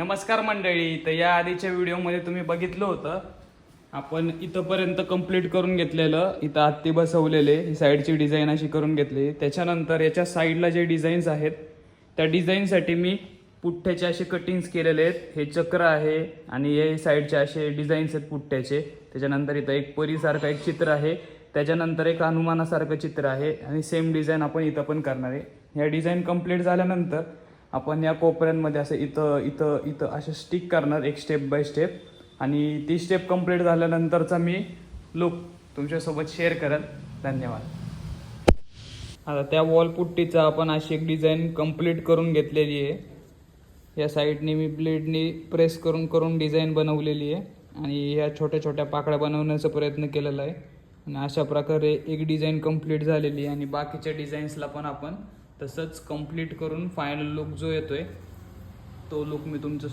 नमस्कार मंडळी. तर या आधीच्या व्हिडिओमध्ये तुम्ही बघितलं होतं आपण इथंपर्यंत कंप्लीट करून घेतलेलं. इथं हत्ती बसवलेले, ही साईडची डिझाईन अशी करून घेतली. त्याच्यानंतर याच्या साईडला जे डिझाईन्स आहेत त्या डिझाईनसाठी मी पुठ्ठ्याचे असे कटिंग्स केलेले आहेत. हे चक्र आहे आणि हे साईडचे असे डिझाईन्स आहेत पुठ्ठ्याचे. त्याच्यानंतर इथं एक परीसारखं एक चित्र आहे, त्याच्यानंतर एक हनुमानासारखं चित्र आहे आणि सेम डिझाईन आपण इथं पण करणार आहे. ह्या डिझाईन कंप्लीट झाल्यानंतर आपण या कोपऱ्यांमध्ये असं इथं इथं इथं असे स्टिक करणार एक स्टेप बाय स्टेप. आणि ती स्टेप कंप्लीट झाल्यानंतरचा मी लुक तुमच्यासोबत शेअर करेन. धन्यवाद. आता त्या वॉल पुट्टीचा आपण अशी एक डिझाईन कंप्लीट करून घेतलेली आहे. या साईडने मी ब्लेडनी प्रेस करून करून डिझाईन बनवलेली आहे आणि ह्या छोट्या छोट्या पाकळ्या बनवण्याचा प्रयत्न केलेला आहे. आणि अशा प्रकारे एक डिझाईन कंप्लीट झालेली आहे आणि बाकीच्या डिझाईन्सला पण आपण तसंच कंप्लीट करून फायनल लुक जो येतोय तो लुक मी तुमच्या